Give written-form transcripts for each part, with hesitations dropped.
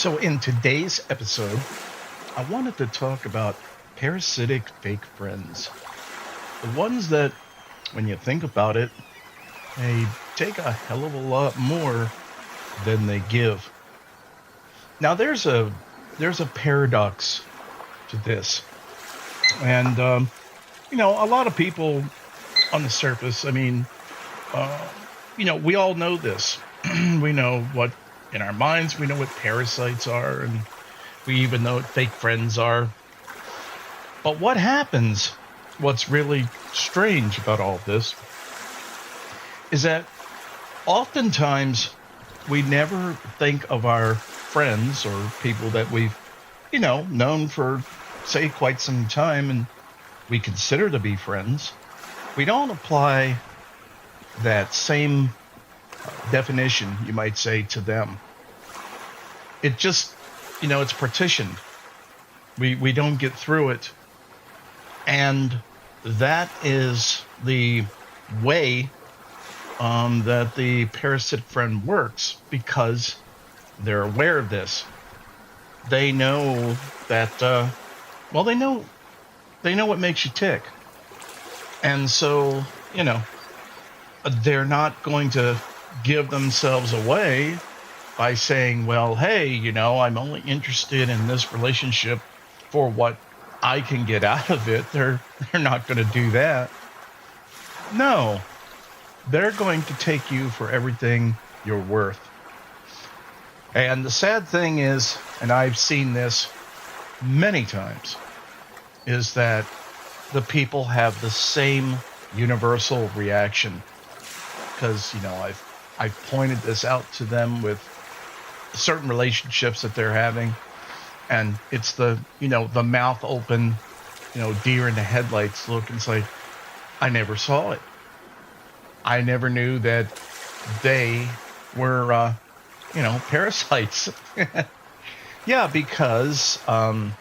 So, in today's episode, I wanted to talk about parasitic fake friends. The ones that, when you think about it, they take a hell of a lot more than they give. Now, there's a paradox to this, and a lot of people on the surface. Uh, we all know this. We know what in our minds. We know what parasites are, and we even know what fake friends are. But what happens, what's really strange about all this, is that oftentimes we never think of our friends or people that we've, known for, say, quite some time and we consider to be friends. We don't apply that same definition, you might say, to them. It just, it's partitioned. We don't get through it. And that is the way that the parasitic friend works, because they're aware of this. They know that, they know what makes you tick. And so, they're not going to give themselves away by saying, well, hey, I'm only interested in this relationship for what I can get out of it. They're not going to do that. No, they're going to take you for everything you're worth. And the sad thing is, and I've seen this many times, is that the people have the same universal reaction. Because, I've pointed this out to them with certain relationships that they're having. And it's the mouth open, deer in the headlights look. And it's like, I never saw it. I never knew that they were, parasites. Yeah, because a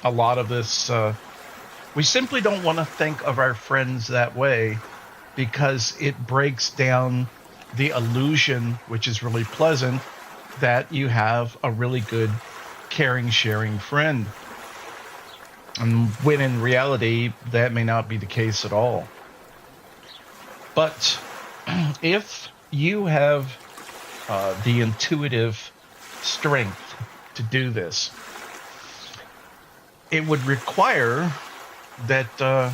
lot of this, we simply don't want to think of our friends that way, because it breaks down the illusion, which is really pleasant, that you have a really good, caring, sharing friend. And when in reality, that may not be the case at all. But if you have the intuitive strength to do this, it would require that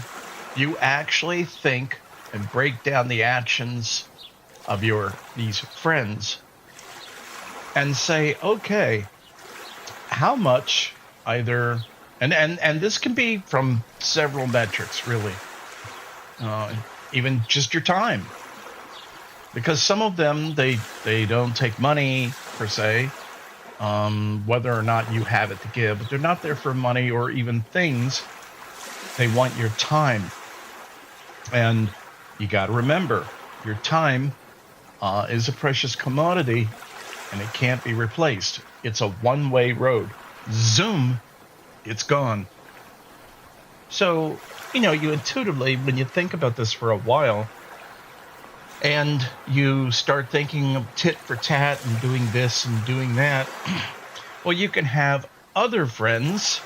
you actually think and break down the actions of these friends and say, okay, how much either, and this can be from several metrics, really, even just your time, because some of them, they don't take money per se, whether or not you have it to give, but they're not there for money or even things. They want your time. And you got to remember, your time is a precious commodity, and it can't be replaced. It's a one-way road. Zoom, it's gone. So, you intuitively, when you think about this for a while, and you start thinking of tit for tat and doing this and doing that, well, you can have other friends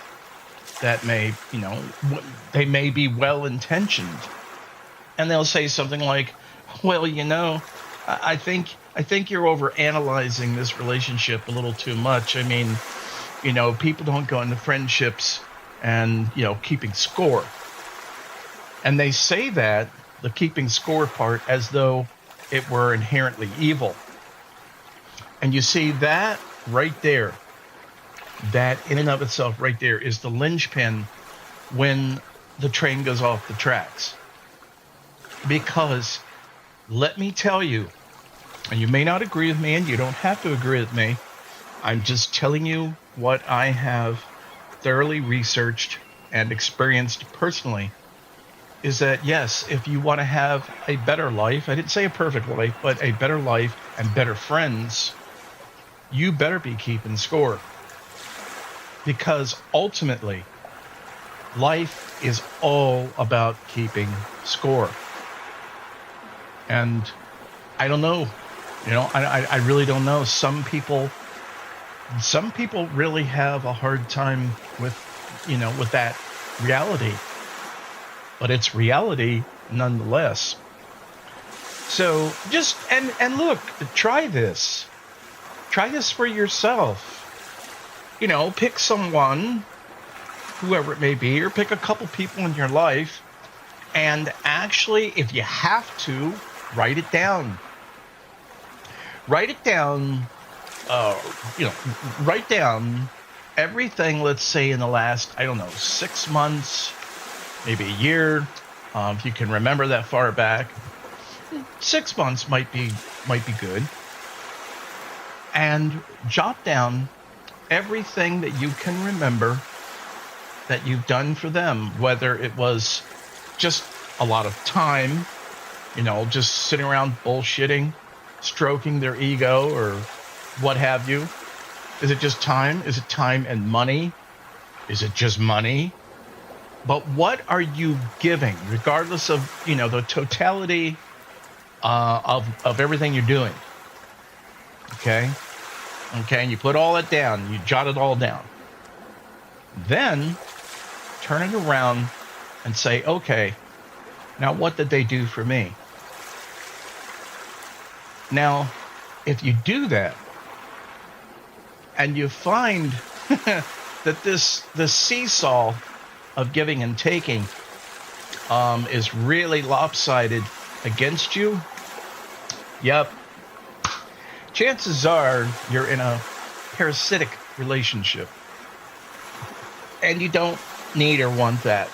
that may, they may be well-intentioned. And they'll say something like, well, I think you're over analyzing this relationship a little too much. People don't go into friendships and, keeping score. And they say that, the keeping score part, as though it were inherently evil. And you see that right there, that in and of itself right there is the linchpin when the train goes off the tracks. Because let me tell you, and you may not agree with me, and you don't have to agree with me, I'm just telling you what I have thoroughly researched and experienced personally, is that yes, if you want to have a better life, I didn't say a perfect life, but a better life and better friends, you better be keeping score. Because ultimately, life is all about keeping score. And I don't know, I really don't know. Some people Some people really have a hard time with, with that reality, but it's reality nonetheless. So just and look, try this. Try this for yourself. Pick someone, whoever it may be, or pick a couple people in your life, and actually, if you have to, write it down. Write it down. Uh, Write down everything. Let's say in the last, I don't know, 6 months, maybe a year, if you can remember that far back. 6 months might be good. And jot down everything that you can remember that you've done for them, whether it was just a lot of time, just sitting around bullshitting, stroking their ego, or what have you. Is it just time? Is it time and money? Is it just money? But what are you giving, regardless of, the totality of everything you're doing? Okay? Okay, and you put all that down, you jot it all down. Then turn it around and say, okay, now what did they do for me? Now, if you do that, and you find that this seesaw of giving and taking is really lopsided against you, yep, chances are you're in a parasitic relationship. And you don't need or want that,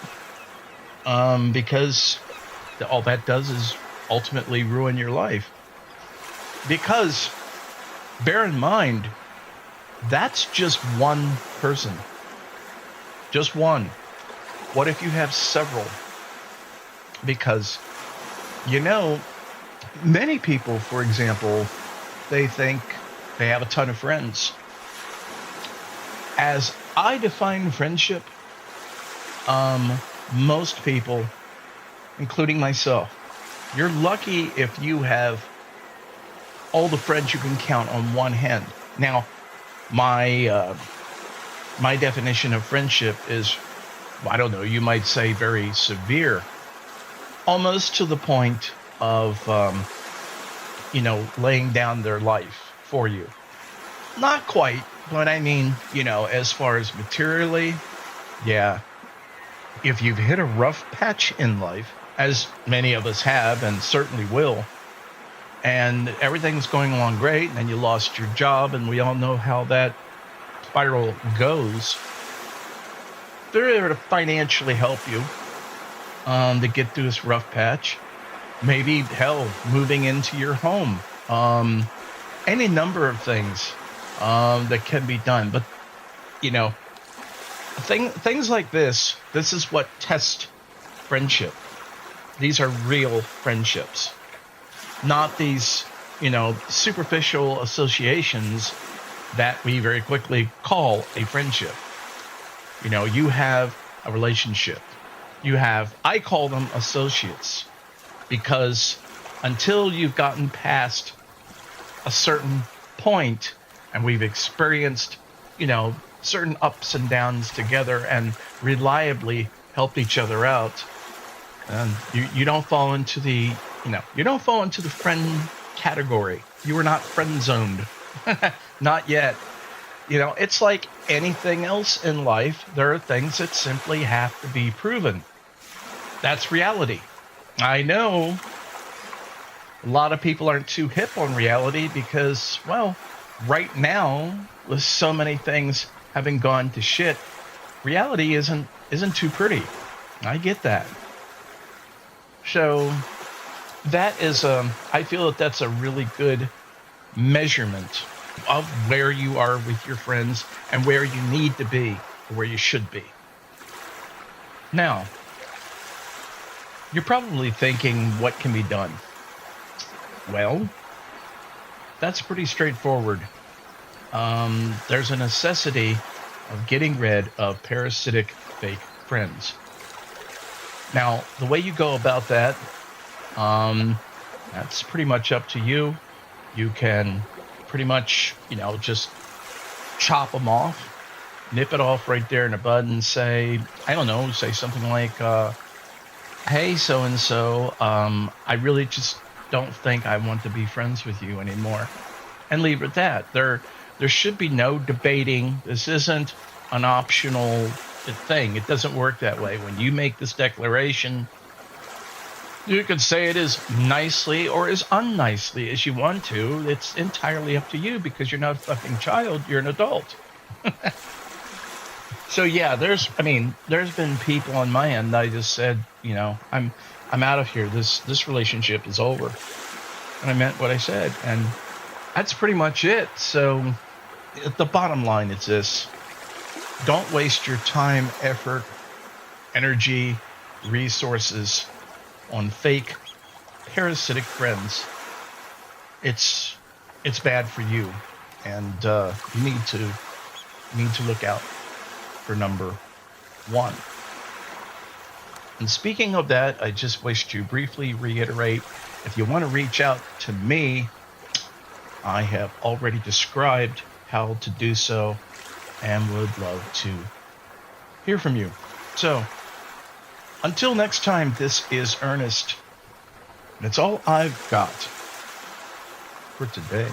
because all that does is ultimately ruin your life. Because, bear in mind, that's just one person. Just one. What if you have several? Because, many people, for example, they think they have a ton of friends. As I define friendship, most people, including myself, you're lucky if you have all the friends you can count on one hand. Now, my definition of friendship is, I don't know, you might say very severe, almost to the point of, laying down their life for you. Not quite, but I mean, as far as materially, yeah. If you've hit a rough patch in life, as many of us have and certainly will, and everything's going along great, and then you lost your job, and we all know how that spiral goes, they're there to financially help you to get through this rough patch. Maybe, hell, moving into your home. Any number of things that can be done. But, things like this is what tests friendship. These are real friendships. Not these, superficial associations that we very quickly call a friendship. You have a relationship. I call them associates, because until you've gotten past a certain point and we've experienced, certain ups and downs together and reliably helped each other out, and you don't fall into the friend category. You are not friend zoned. Not yet. It's like anything else in life. There are things that simply have to be proven. That's reality. I know a lot of people aren't too hip on reality because, well, right now, with so many things having gone to shit, reality isn't too pretty. I get that. So that is I feel that that's a really good measurement of where you are with your friends and where you need to be, or where you should be. Now, you're probably thinking, what can be done? Well, that's pretty straightforward. There's a necessity of getting rid of parasitic fake friends. Now, the way you go about that, that's pretty much up to you. You can pretty much, just chop them off, nip it off right there in the bud, and say, I don't know, say something like, hey, so and so, I really just don't think I want to be friends with you anymore, and leave it at that. There should be no debating. This isn't an optional thing. It doesn't work that way. When you make this declaration, you can say it as nicely or as unnicely as you want to. It's entirely up to you because you're not a fucking child. You're an adult. So yeah, there's been people on my end that I just said, I'm out of here. This relationship is over. And I meant what I said. And that's pretty much it. So the bottom line is this: don't waste your time, effort, energy, resources on fake parasitic friends. It's bad for you, and you need to look out for number one. And speaking of that, I just wish to briefly reiterate, if you want to reach out to me, I have already described how to do so and would love to hear from you. So until next time, this is Ernest, and it's all I've got for today.